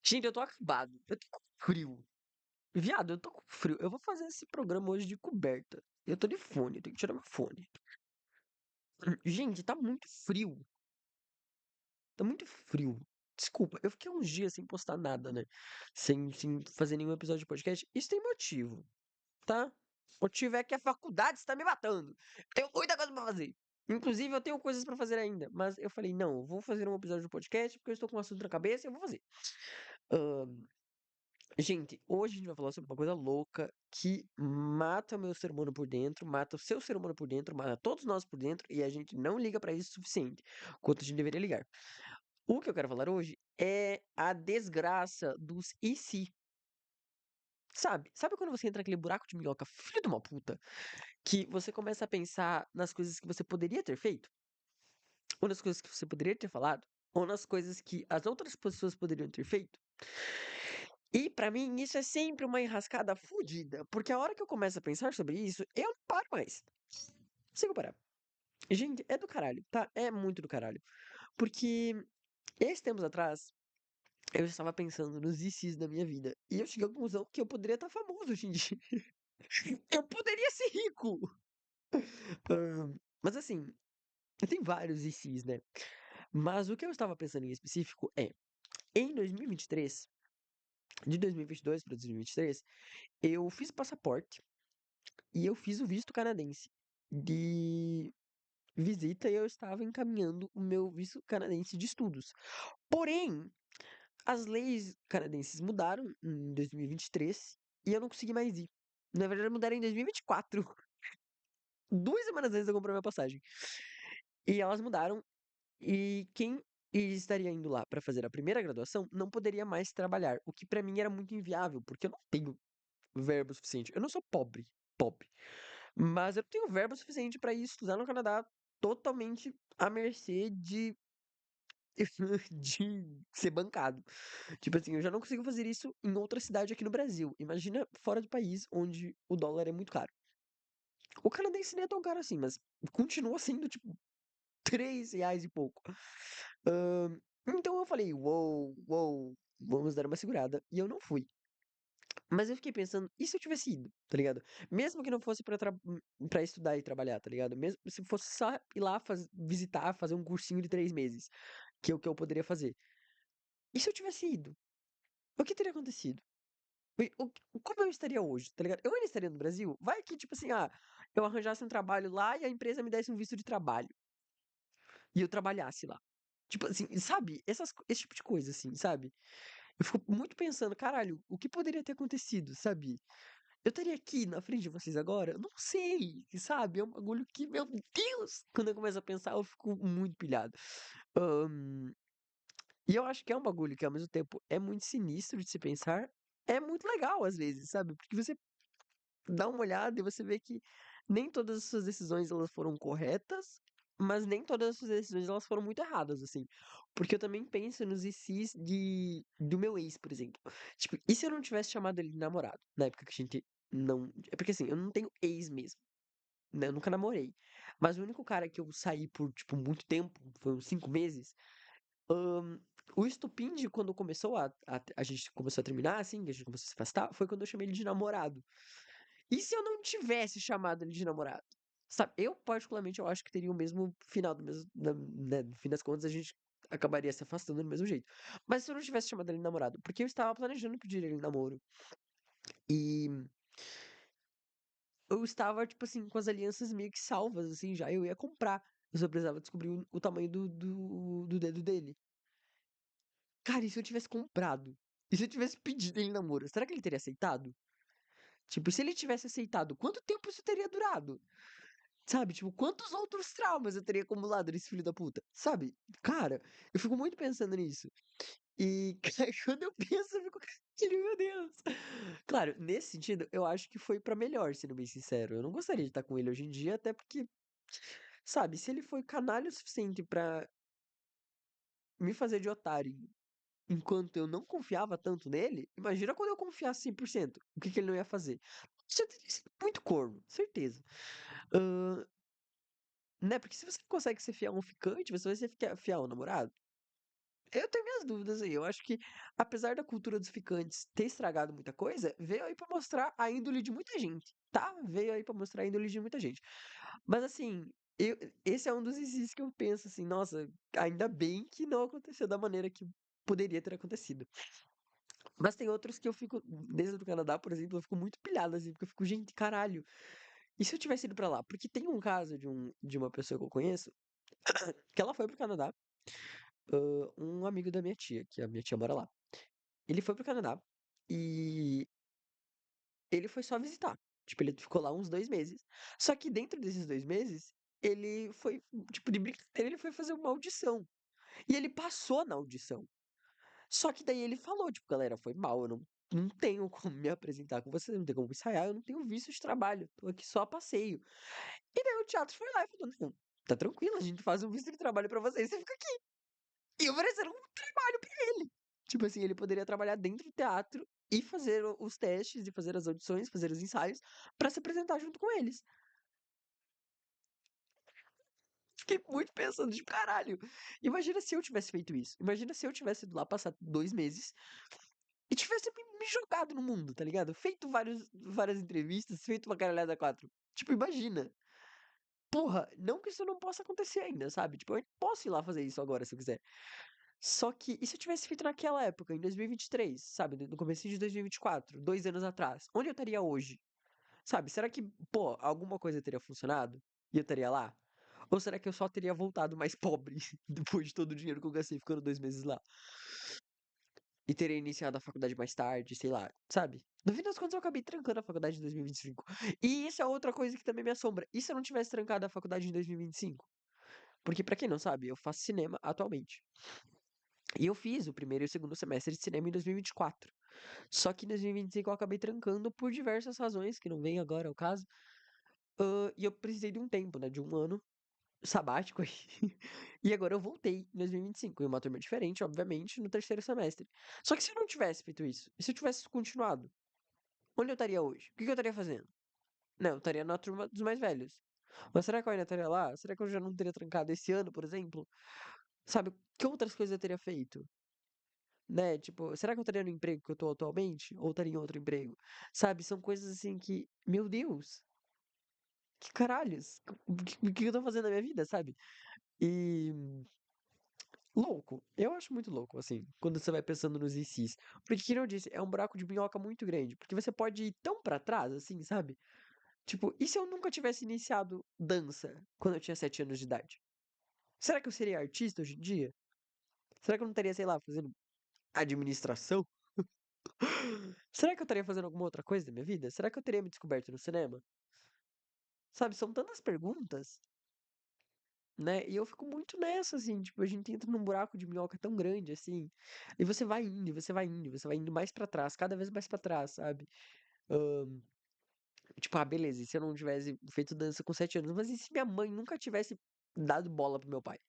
Gente, eu tô acabado. Eu tô com frio. Viado, eu tô com frio. Eu vou fazer esse programa hoje de coberta. Eu tô de fone, eu tenho que tirar meu fone. Gente, tá muito frio. Tá muito frio. Desculpa, eu fiquei uns dias sem postar nada, né? Sem fazer nenhum episódio de podcast. Isso tem motivo, tá? O motivo é que a faculdade está me matando. Tenho muita coisa pra fazer. Inclusive, eu tenho coisas pra fazer ainda. Mas eu falei, não, eu vou fazer um episódio de podcast porque eu estou com um assunto na cabeça e eu vou fazer. Ahn, Gente, hoje a gente vai falar sobre uma coisa louca que mata o meu ser humano por dentro, mata o seu ser humano por dentro, mata todos nós por dentro e a gente não liga pra isso o suficiente, quanto a gente deveria ligar. O que eu quero falar hoje é a desgraça dos e se. Sabe quando você entra naquele buraco de minhoca, filho de uma puta, que você começa a pensar nas coisas que você poderia ter feito, ou nas coisas que você poderia ter falado, ou nas coisas que as outras pessoas poderiam ter feito? E pra mim isso é sempre uma enrascada fodida, porque a hora que eu começo a pensar sobre isso, eu não paro mais. Não consigo parar. Gente, é do caralho, tá? É muito do caralho. Porque esses tempos atrás, eu estava pensando nos ICs da minha vida. E eu cheguei à conclusão que eu poderia estar famoso hoje em dia. Eu poderia ser rico! Mas assim, tem vários ICs, né? Mas o que eu estava pensando em específico é, em 2023, de 2022 para 2023, eu fiz passaporte e eu fiz o visto canadense de visita e eu estava encaminhando o meu visto canadense de estudos. Porém, as leis canadenses mudaram em 2023 e 23 e eu não consegui mais ir. Na verdade, mudaram em 2024. 2 semanas antes de eu comprar minha passagem. E elas mudaram e quem estaria indo lá para fazer a primeira graduação não poderia mais trabalhar, o que para mim era muito inviável, porque eu não tenho verbo suficiente. Eu não sou pobre, pobre, mas eu tenho verbo suficiente para ir estudar no Canadá totalmente à mercê de de ser bancado. Tipo assim, eu já não consigo fazer isso em outra cidade aqui no Brasil. Imagina fora do país, onde o dólar é muito caro. O canadense nem é tão caro assim, mas continua sendo, tipo, R$ 3 e pouco. Hã, então eu falei: "Uou, uou, vamos dar uma segurada", e eu não fui. Mas eu fiquei pensando, e se eu tivesse ido, tá ligado? Mesmo que não fosse pra estudar e trabalhar, tá ligado? Mesmo se fosse só ir lá visitar, fazer um cursinho de 3 meses, que é o que eu poderia fazer. E se eu tivesse ido? O que teria acontecido? Como eu estaria hoje, tá ligado? Eu ainda estaria no Brasil? Vai que, tipo assim, eu arranjasse um trabalho lá e a empresa me desse um visto de trabalho, e eu trabalhasse lá. Tipo assim, sabe? Esse tipo de coisa, assim, sabe? Eu fico muito pensando, caralho, o que poderia ter acontecido, sabe? Eu estaria aqui na frente de vocês agora? Eu não sei, sabe? É um bagulho que, meu Deus! Quando eu começo a pensar, eu fico muito pilhado. Hã, e eu acho que é um bagulho que, ao mesmo tempo, é muito sinistro de se pensar, é muito legal às vezes, sabe? Porque você dá uma olhada e você vê que nem todas as suas decisões elas foram corretas, mas nem todas as suas decisões elas foram muito erradas, assim. Porque eu também penso nos ICs do meu ex, por exemplo. Tipo, e se eu não tivesse chamado ele de namorado, na época que a gente não. É porque assim, eu não tenho ex mesmo, né? Eu nunca namorei. Mas o único cara que eu saí por, tipo, muito tempo, foi uns 5 meses, hã, o estupim de quando começou a gente começou a terminar, assim, que a gente começou a se afastar, foi quando eu chamei ele de namorado. E se eu não tivesse chamado ele de namorado? Sabe, eu particularmente eu acho que teria o mesmo final do mesmo né, no fim das contas a gente acabaria se afastando do mesmo jeito. Mas se eu não tivesse chamado ele de namorado, porque eu estava planejando pedir ele em namoro, e eu estava, tipo assim, com as alianças meio que salvas, assim, já, eu ia comprar. Eu só precisava descobrir o tamanho do dedo dele. Cara, e se eu tivesse comprado? E se eu tivesse pedido ele em namoro, será que ele teria aceitado? Tipo, e se ele tivesse aceitado, quanto tempo isso teria durado? Sabe, tipo, quantos outros traumas eu teria acumulado nesse filho da puta, sabe? Cara, eu fico muito pensando nisso. E quando eu penso, eu fico, tipo, meu Deus. Claro, nesse sentido, eu acho que foi pra melhor, sendo bem sincero. Eu não gostaria de estar com ele hoje em dia, até porque, sabe, se ele foi canalha o suficiente pra me fazer de otário enquanto eu não confiava tanto nele, imagina quando eu confiasse 100%, o que que ele não ia fazer? Você teria sido muito corno, certeza. Hã, né, porque se você não consegue ser fiel a um ficante, você vai ser fiel ao namorado? Eu tenho minhas dúvidas aí. Eu acho que, apesar da cultura dos ficantes ter estragado muita coisa, veio aí pra mostrar a índole de muita gente, tá? Veio aí pra mostrar a índole de muita gente. Mas assim, eu, esse é um dos exis que eu penso assim, nossa, ainda bem que não aconteceu da maneira que poderia ter acontecido. Mas tem outros que eu fico, desde o Canadá, por exemplo, eu fico muito pilhado, assim, porque eu fico, gente, caralho, e se eu tivesse ido pra lá? Porque tem um caso de uma pessoa que eu conheço, que ela foi pro Canadá, um amigo da minha tia, que a minha tia mora lá. Ele foi pro Canadá e ele foi só visitar. Tipo, ele ficou lá uns 2 meses. Só que dentro desses 2 meses, ele foi, tipo, de brincadeira, ele foi fazer uma audição. E ele passou na audição. Só que daí ele falou, tipo, galera, foi mal, eu não tenho como me apresentar com vocês, não tenho como ensaiar, eu não tenho visto de trabalho, tô aqui só a passeio. E daí o teatro foi lá e falou, não, tá tranquilo, a gente faz um visto de trabalho pra vocês, você fica aqui. E ofereceram um trabalho pra ele. Tipo assim, ele poderia trabalhar dentro do teatro e fazer os testes, e fazer as audições, fazer os ensaios, pra se apresentar junto com eles. Fiquei muito pensando, de caralho. Imagina se eu tivesse feito isso. Imagina se eu tivesse ido lá passar 2 meses e tivesse me jogado no mundo, tá ligado? Feito várias entrevistas, feito uma caralhada quatro. Tipo, imagina. Porra, não que isso não possa acontecer ainda, sabe? Tipo, eu ainda posso ir lá fazer isso agora se eu quiser. Só que, e se eu tivesse feito naquela época, em 2023, sabe? No começo de 2024, 2 anos atrás, onde eu estaria hoje? Sabe? Será que, pô, alguma coisa teria funcionado? E eu estaria lá? Ou será que eu só teria voltado mais pobre depois de todo o dinheiro que eu gastei ficando 2 meses lá? E teria iniciado a faculdade mais tarde, sei lá, sabe? No fim das contas, eu acabei trancando a faculdade em 2025. E 25. E isso é outra coisa que também me assombra. E se eu não tivesse trancado a faculdade em 2025? Porque, pra quem não sabe, eu faço cinema atualmente. E eu fiz o primeiro e o segundo semestre de cinema em 2024. Só que em 2025 eu acabei trancando por diversas razões, que não vem agora ao caso. E eu precisei de um tempo, né? De um ano sabático aí. E agora eu voltei em 2025, em uma turma diferente, obviamente, no terceiro semestre. Só que se eu não tivesse feito isso, e se eu tivesse continuado, onde eu estaria hoje? O que que eu estaria fazendo? Não, eu estaria na turma dos mais velhos. Mas será que eu ainda estaria lá? Será que eu já não teria trancado esse ano, por exemplo? Sabe, que outras coisas eu teria feito? Né? Tipo, será que eu estaria no emprego que eu tô atualmente? Ou estaria em outro emprego? Sabe, são coisas assim que, meu Deus, que caralhos? O que eu tô fazendo na minha vida, sabe? E louco. Eu acho muito louco, assim, quando você vai pensando nos ICs. Porque, como eu disse, é um buraco de minhoca muito grande. Porque você pode ir tão pra trás, assim, sabe? Tipo, e se eu nunca tivesse iniciado dança quando eu tinha 7 anos de idade? Será que eu seria artista hoje em dia? Será que eu não estaria, sei lá, fazendo administração? Será que eu estaria fazendo alguma outra coisa da minha vida? Será que eu teria me descoberto no cinema? Sabe, são tantas perguntas, né? E eu fico muito nessa, assim, tipo, a gente entra num buraco de minhoca tão grande, assim, e você vai indo, você vai indo, você vai indo mais pra trás, cada vez mais pra trás, sabe? Ahn, tipo, ah, beleza, e se eu não tivesse feito dança com 7 anos? Mas e se minha mãe nunca tivesse dado bola pro meu pai?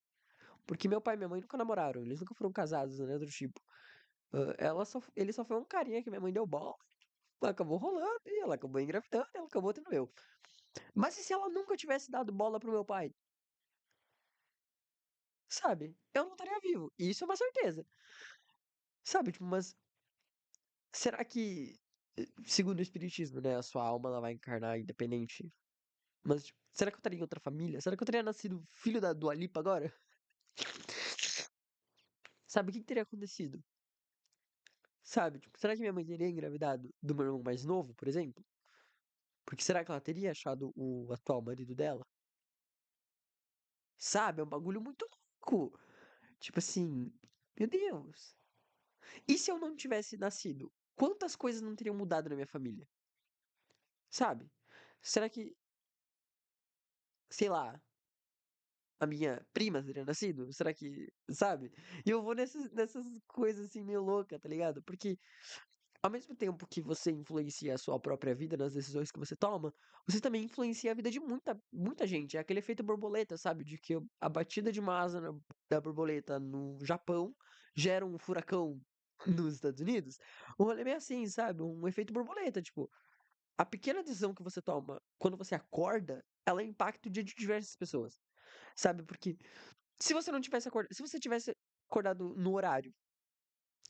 Porque meu pai e minha mãe nunca namoraram, eles nunca foram casados, né, do tipo. Ele só foi um carinha que minha mãe deu bola, acabou rolando, e ela acabou engravidando, e ela acabou tendo eu. Mas e se ela nunca tivesse dado bola pro meu pai? Sabe? Eu não estaria vivo. E isso é uma certeza. Sabe? Tipo, mas será que, segundo o espiritismo, né, a sua alma ela vai encarnar independente? Mas tipo, será que eu estaria em outra família? Será que eu teria nascido filho da Dua Lipa agora? Sabe o que que teria acontecido? Sabe? Tipo, será que minha mãe teria engravidado do meu irmão mais novo, por exemplo? Porque será que ela teria achado o atual marido dela? Sabe? É um bagulho muito louco. Tipo assim, meu Deus. E se eu não tivesse nascido? Quantas coisas não teriam mudado na minha família? Sabe? Será que, sei lá, a minha prima teria nascido? Será que, sabe? E eu vou nessas coisas assim meio louca, tá ligado? Porque ao mesmo tempo que você influencia a sua própria vida nas decisões que você toma, você também influencia a vida de muita gente. É aquele efeito borboleta, sabe? De que a batida de uma asa da borboleta no Japão gera um furacão nos Estados Unidos. Um rolê meio assim, sabe? Um efeito borboleta, tipo, a pequena decisão que você toma quando você acorda, ela impacta o dia de diversas pessoas, sabe? Porque se você não tivesse acordado, se você tivesse acordado no horário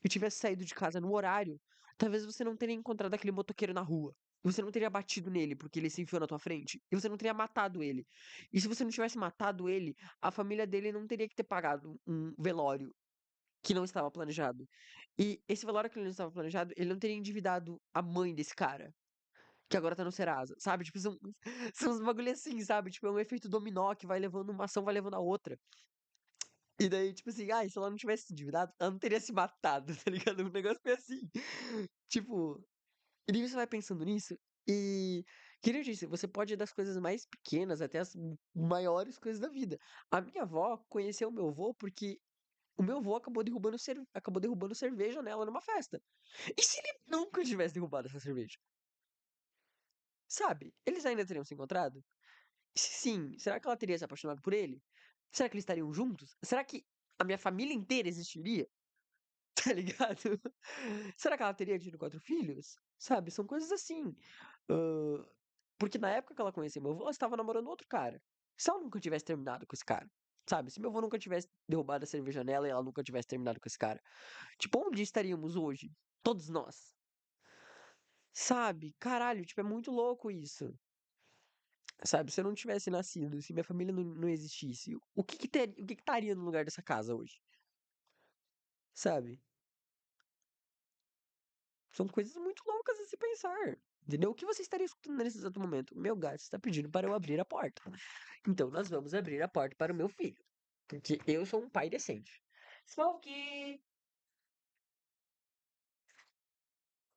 e tivesse saído de casa no horário, talvez você não teria encontrado aquele motoqueiro na rua. Você não teria batido nele porque ele se enfiou na tua frente. E você não teria matado ele. E se você não tivesse matado ele, a família dele não teria que ter pagado um velório que não estava planejado. E esse velório que ele não estava planejado, ele não teria endividado a mãe desse cara, que agora tá no Serasa, sabe? Tipo, são, são uns bagulho assim, sabe? Tipo, é um efeito dominó que vai levando uma ação, vai levando a outra. E daí, tipo assim, ai, se ela não tivesse se endividado, ela não teria se matado, tá ligado? Um negócio foi assim. Tipo, e daí você vai pensando nisso e, que nem eu disse, você pode ir das coisas mais pequenas até as maiores coisas da vida. A minha avó conheceu o meu avô porque o meu avô acabou derrubando cerveja nela numa festa. E se ele nunca tivesse derrubado essa cerveja? Sabe? Eles ainda teriam se encontrado? E se sim, será que ela teria se apaixonado por ele? Será que eles estariam juntos? Será que a minha família inteira existiria? Tá ligado? Será que ela teria tido 4 filhos? Sabe, são coisas assim. Hã, porque na época que ela conheceu meu avô, ela estava namorando outro cara. Se ela nunca tivesse terminado com esse cara, sabe, se meu avô nunca tivesse derrubado a cerveja nela e ela nunca tivesse terminado com esse cara, tipo, onde estaríamos hoje? Todos nós. Sabe? Caralho, tipo, é muito louco isso. Sabe, se eu não tivesse nascido, se minha família não existisse, o que que estaria no lugar dessa casa hoje? Sabe? São coisas muito loucas a se pensar. Entendeu? O que você estaria escutando nesse exato momento? Meu gato está pedindo para eu abrir a porta. Então nós vamos abrir a porta para o meu filho. Porque eu sou um pai decente. Smokey!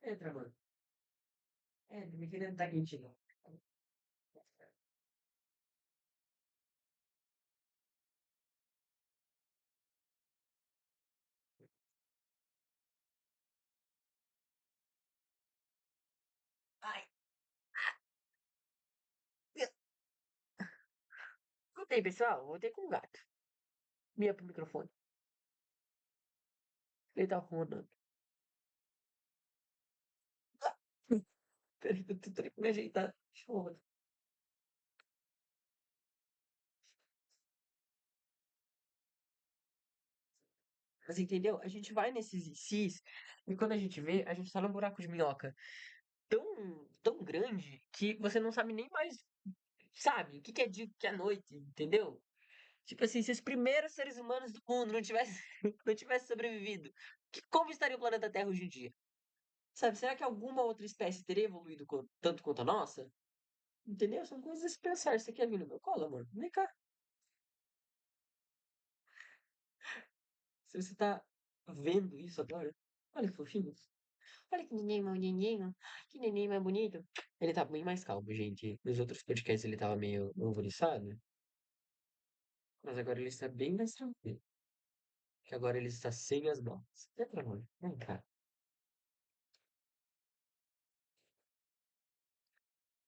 Entra, mano. Entra, me querendo tá quentinho. Ai, voltei, pessoal. Voltei com o gato. Mia pro microfone. Ele tá rodando. Peraí, eu tô tentando me ajeitar. Deixa eu... Mas entendeu? A gente vai nesses ICs e quando a gente vê, a gente tá num buraco de minhoca tão grande que você não sabe nem mais, sabe, o que que é dia, o que que é noite, entendeu? Tipo assim, se os primeiros seres humanos do mundo não tivessem não tivesse sobrevivido, como estaria o planeta Terra hoje em dia? Sabe, será que alguma outra espécie teria evoluído tanto quanto a nossa? Entendeu? São coisas a se pensar. Você quer vir no meu colo, amor? Vem cá. Se você tá vendo isso agora, olha que fofinho. Olha que neném, que neném mais bonito. Ele tá bem mais calmo, gente. Nos outros podcasts ele tava meio alvoroçado, mas agora ele está bem mais tranquilo. Que agora ele está sem as bolas. Entra, amor. Vem cá.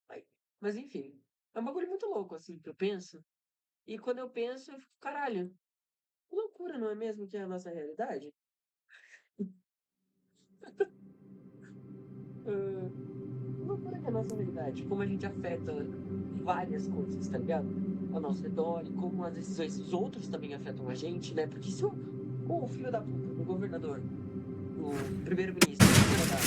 Ai, mas enfim, é um bagulho muito louco, assim, que eu penso. E quando eu penso, eu fico, caralho, que loucura, não é mesmo que é a nossa realidade? Ah, que loucura que é a nossa realidade. Como a gente afeta várias coisas, tá ligado? Ao nosso redor e como as decisões dos outros também afetam a gente, né? Porque se o filho da puta, o governador, o primeiro-ministro, o primeiro-dama,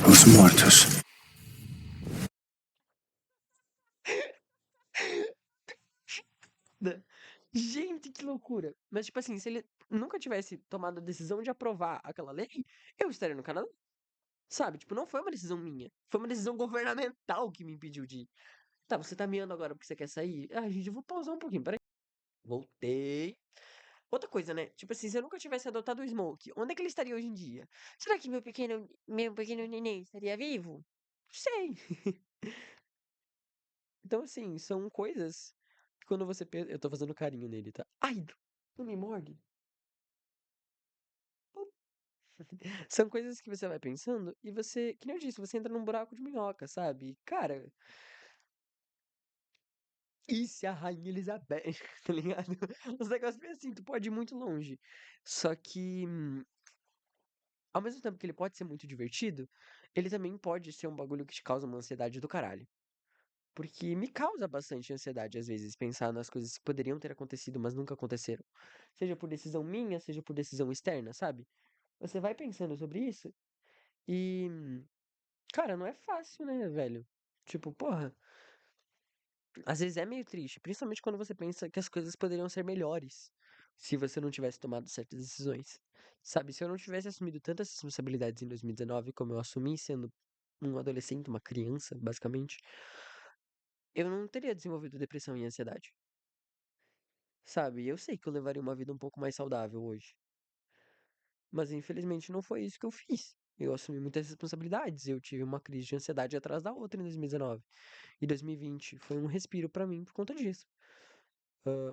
Os mortos. né? Gente, que loucura! Mas, tipo assim, se ele nunca tivesse tomado a decisão de aprovar aquela lei, eu estaria no Canadá. Sabe? Tipo, não foi uma decisão minha. Foi uma decisão governamental que me impediu de ir. Tá, você tá miando agora porque você quer sair? Ah, gente, eu vou pausar um pouquinho, peraí. Voltei. Outra coisa, né? Tipo assim, se eu nunca tivesse adotado o Smoke, onde é que ele estaria hoje em dia? Será que meu pequeno neném estaria vivo? Não sei. Então, assim, são coisas que quando você pensa. Eu tô fazendo carinho nele, tá? Ai, não me morde. São coisas que você vai pensando e você, que nem eu disse, você entra num buraco de minhoca, sabe? Cara, e se a Rainha Elizabeth, tá ligado? Os negócios bem assim, tu pode ir muito longe. Só que, ao mesmo tempo que ele pode ser muito divertido, ele também pode ser um bagulho que te causa uma ansiedade do caralho. Porque me causa bastante ansiedade, às vezes, pensar nas coisas que poderiam ter acontecido, mas nunca aconteceram. Seja por decisão minha, seja por decisão externa, sabe? Você vai pensando sobre isso e, cara, não é fácil, né, velho? Tipo, porra, às vezes é meio triste, principalmente quando você pensa que as coisas poderiam ser melhores se você não tivesse tomado certas decisões. Sabe, se eu não tivesse assumido tantas responsabilidades em 2019 como eu assumi sendo um adolescente, uma criança, basicamente, eu não teria desenvolvido depressão e ansiedade. Sabe, eu sei que eu levaria uma vida um pouco mais saudável hoje, mas infelizmente não foi isso que eu fiz. Eu assumi muitas responsabilidades, eu tive uma crise de ansiedade atrás da outra em 2019. E 2020 foi um respiro pra mim por conta disso.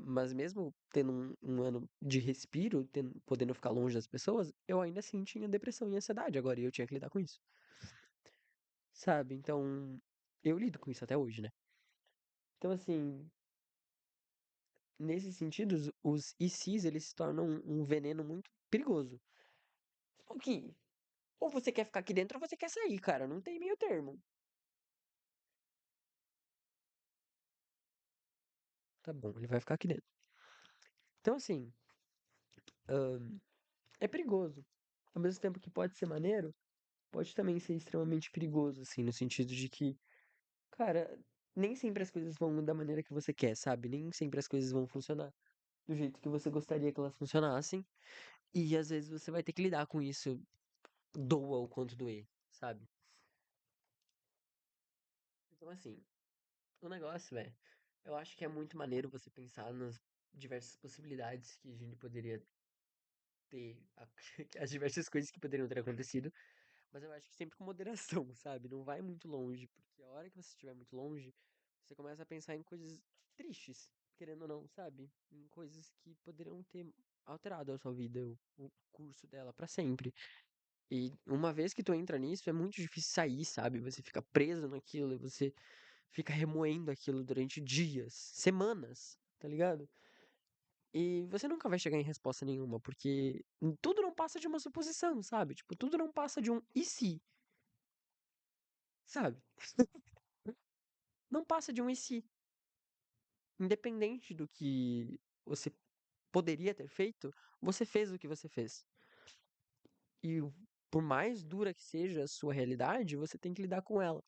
Mas mesmo tendo um ano de respiro, podendo ficar longe das pessoas, eu ainda assim tinha depressão e ansiedade agora, e eu tinha que lidar com isso, sabe? Então, eu lido com isso até hoje, né? Então, assim, nesses sentidos, os ICs, eles se tornam um veneno muito perigoso. Só que, ou você quer ficar aqui dentro ou você quer sair, cara, não tem meio termo. Tá bom, ele vai ficar aqui dentro. Então, assim, é perigoso. Ao mesmo tempo que pode ser maneiro, pode também ser extremamente perigoso, assim, no sentido de que, cara, nem sempre as coisas vão da maneira que você quer, sabe? Nem sempre as coisas vão funcionar do jeito que você gostaria que elas funcionassem. E às vezes você vai ter que lidar com isso, doa o quanto doer, sabe? Então, assim, o negócio é, eu acho que é muito maneiro você pensar nas diversas possibilidades que a gente poderia ter, as diversas coisas que poderiam ter acontecido. Mas eu acho que sempre com moderação, sabe? Não vai muito longe, porque a hora que você estiver muito longe, você começa a pensar em coisas tristes, querendo ou não, sabe? Em coisas que poderiam ter alterado a sua vida, o curso dela pra sempre. E uma vez que tu entra nisso, é muito difícil sair, sabe? Você fica preso naquilo e você fica remoendo aquilo durante dias, semanas, tá ligado? E você nunca vai chegar em resposta nenhuma, porque tudo não passa de uma suposição, sabe? Tipo, tudo não passa de um e se, sabe? Não passa de um e se. Independente do que você poderia ter feito, você fez o que você fez. E por mais dura que seja a sua realidade, você tem que lidar com ela.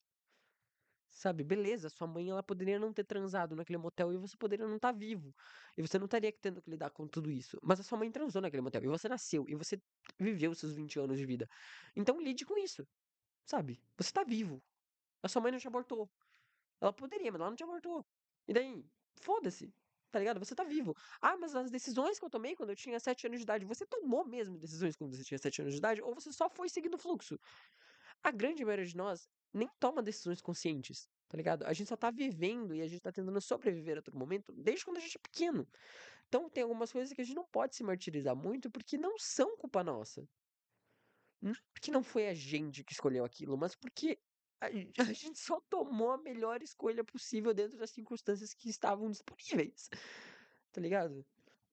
Sabe, beleza, sua mãe ela poderia não ter transado naquele motel e você poderia não estar vivo. E você não estaria tendo que lidar com tudo isso. Mas a sua mãe transou naquele motel e você nasceu e você viveu os seus 20 anos de vida. Então lide com isso, sabe? Você tá vivo. A sua mãe não te abortou. Ela poderia, mas ela não te abortou. E daí? Foda-se. Tá ligado? Você tá vivo. Ah, mas as decisões que eu tomei quando eu tinha 7 anos de idade, você tomou mesmo decisões quando você tinha 7 anos de idade? Ou você só foi seguindo o fluxo? A grande maioria de nós nem toma decisões conscientes, tá ligado? A gente só tá vivendo e a gente tá tentando sobreviver a todo momento desde quando a gente é pequeno. Então tem algumas coisas que a gente não pode se martirizar muito porque não são culpa nossa. Não porque não foi a gente que escolheu aquilo, mas porque a gente só tomou a melhor escolha possível dentro das circunstâncias que estavam disponíveis, tá ligado?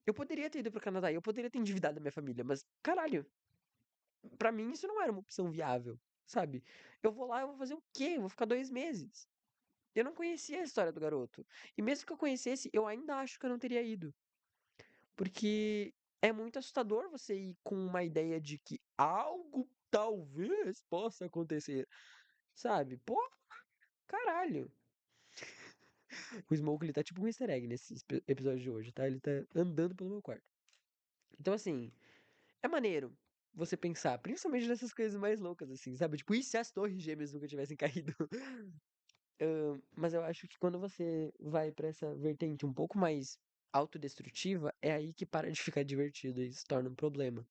Eu poderia ter ido pro Canadá, eu poderia ter endividado a minha família, mas caralho, pra mim isso não era uma opção viável, sabe? Eu vou lá, eu vou fazer o quê? Eu vou ficar 2 meses. Eu não conhecia a história do garoto. E mesmo que eu conhecesse, eu ainda acho que eu não teria ido. Porque é muito assustador você ir com uma ideia de que algo talvez possa acontecer. Sabe? Pô, caralho. O Smoke, ele tá tipo um easter egg nesse episódio de hoje, tá? Ele tá andando pelo meu quarto. Então, assim, é maneiro você pensar, principalmente nessas coisas mais loucas, assim, sabe? Tipo, e se as torres gêmeas nunca tivessem caído? Mas eu acho que quando você vai pra essa vertente um pouco mais autodestrutiva, é aí que para de ficar divertido e se torna um problema.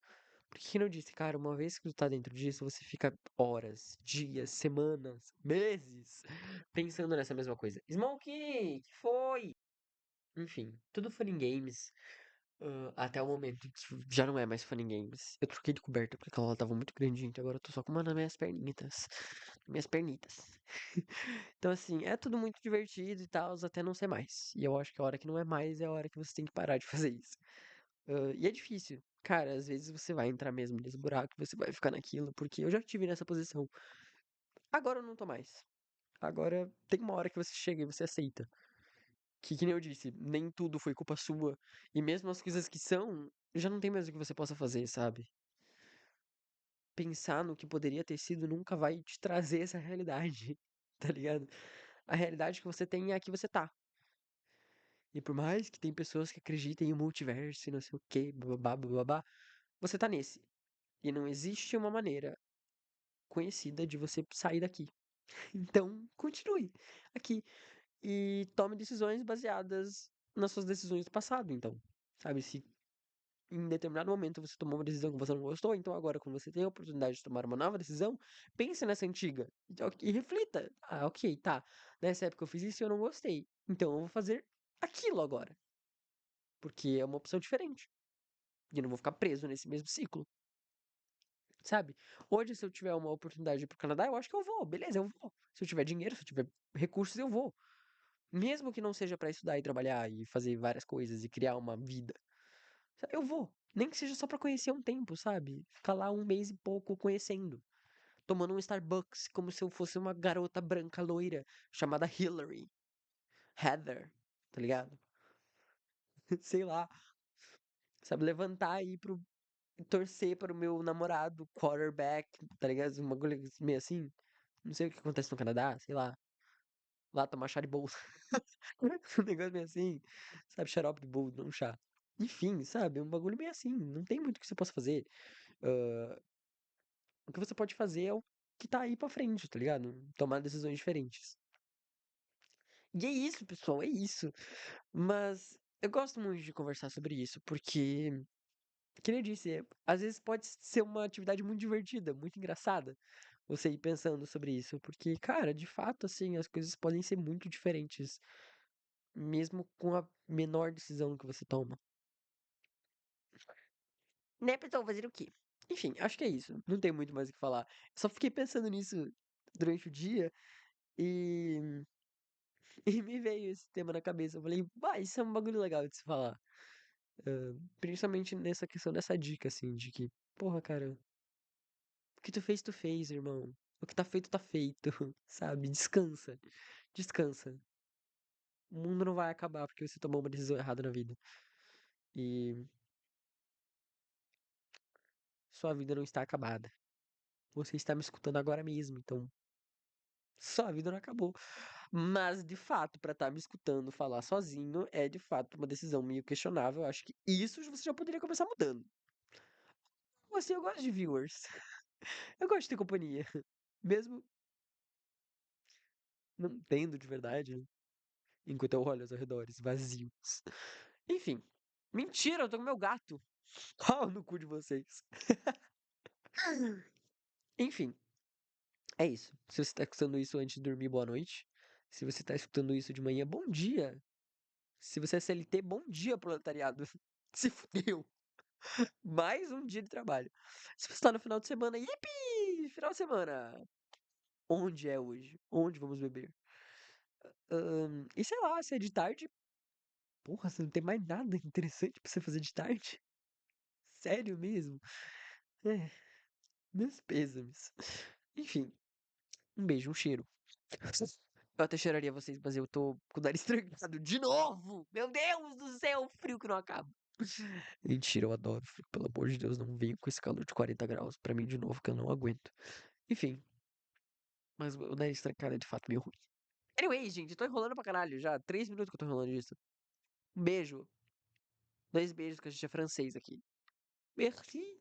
Porque, como eu disse, cara, uma vez que tu tá dentro disso, você fica horas, dias, semanas, meses pensando nessa mesma coisa. Smokey, que foi? Enfim, tudo fun and games. Até o momento que já não é mais fun and games. Eu troquei de coberta porque aquela lá tava muito grandinha, então agora eu tô só com uma nas minhas pernitas. Minhas pernitas. Então, assim, é tudo muito divertido e tal, até não ser mais. E eu acho que a hora que não é mais é a hora que você tem que parar de fazer isso. E é difícil. Cara, às vezes você vai entrar mesmo nesse buraco, você vai ficar naquilo, porque eu já tive nessa posição. Agora eu não tô mais. Agora tem uma hora que você chega e você aceita. Que nem eu disse, nem tudo foi culpa sua. E mesmo as coisas que são, já não tem mais o que você possa fazer, sabe? Pensar no que poderia ter sido nunca vai te trazer essa realidade, tá ligado? A realidade que você tem é a que você tá. E por mais que tem pessoas que acreditem em multiverso e não sei o que, babá, babá, você tá nesse. E não existe uma maneira conhecida de você sair daqui. Então, continue aqui e tome decisões baseadas nas suas decisões do passado, então. Sabe, se em determinado momento você tomou uma decisão que você não gostou, então agora, quando você tem a oportunidade de tomar uma nova decisão, pense nessa antiga e reflita. Ah, ok, tá. Nessa época eu fiz isso e eu não gostei. Então eu vou fazer aquilo agora. Porque é uma opção diferente. E eu não vou ficar preso nesse mesmo ciclo, sabe? Hoje, se eu tiver uma oportunidade de ir pro Canadá, eu acho que eu vou. Beleza, eu vou. Se eu tiver dinheiro, se eu tiver recursos, eu vou. Mesmo que não seja pra estudar e trabalhar e fazer várias coisas e criar uma vida. Eu vou. Nem que seja só pra conhecer um tempo, sabe? Ficar lá um mês e pouco conhecendo. Tomando um Starbucks como se eu fosse uma garota branca loira chamada Hillary. Heather, tá ligado? Sei lá. Sabe, levantar e ir torcer para o meu namorado, quarterback, tá ligado? Um bagulho meio assim. Não sei o que acontece no Canadá, sei lá. Lá tomar chá de bolsa. Um negócio meio assim. Sabe, xarope de bolsa, não chá. Enfim, sabe? Um bagulho meio assim. Não tem muito o que você possa fazer. Ah, o que você pode fazer é o que tá aí pra frente, tá ligado? Tomar decisões diferentes. E é isso, pessoal, é isso. Mas eu gosto muito de conversar sobre isso, porque, que nem eu disse, às vezes pode ser uma atividade muito divertida, muito engraçada, você ir pensando sobre isso, porque, cara, de fato, assim, as coisas podem ser muito diferentes, mesmo com a menor decisão que você toma. Né, pessoal, fazer o quê? Enfim, acho que é isso. Não tem muito mais o que falar. Só fiquei pensando nisso durante o dia e, e me veio esse tema na cabeça. Eu falei, bah, isso é um bagulho legal de se falar. Principalmente nessa questão dessa dica, assim, de que, porra, cara, o que tu fez, irmão. O que tá feito, sabe? Descansa. Descansa. O mundo não vai acabar porque você tomou uma decisão errada na vida. E sua vida não está acabada. Você está me escutando agora mesmo, então sua vida não acabou. Mas, de fato, pra estar me escutando falar sozinho é de fato uma decisão meio questionável. Eu acho que isso você já poderia começar mudando. Assim, eu gosto de viewers. Eu gosto de ter companhia. Mesmo não tendo de verdade, né? Enquanto eu olho aos arredores vazios. Enfim. Mentira, eu tô com meu gato. Pau no cu de vocês. Enfim, é isso. Se você tá escutando isso antes de dormir, boa noite. Se você tá escutando isso de manhã, bom dia. Se você é CLT, bom dia, proletariado. Se fudeu. Mais um dia de trabalho. Se você tá no final de semana, yippee! Final de semana. Onde é hoje? Onde vamos beber? E sei lá, se é de tarde. Porra, você não tem mais nada interessante pra você fazer de tarde? Sério mesmo? É, meus pêsames. Enfim, um beijo, um cheiro. Eu até cheiraria vocês, mas eu tô com o nariz trancado de novo! Meu Deus do céu, frio que não acaba. Mentira, eu adoro frio. Pelo amor de Deus, não venha com esse calor de 40 graus pra mim de novo, que eu não aguento. Enfim, mas o nariz trancado é de fato meio ruim. Anyway, gente, eu tô enrolando pra caralho já. 3 minutos que eu tô enrolando isso. Um beijo. 2 beijos, que a gente é francês aqui. Merci.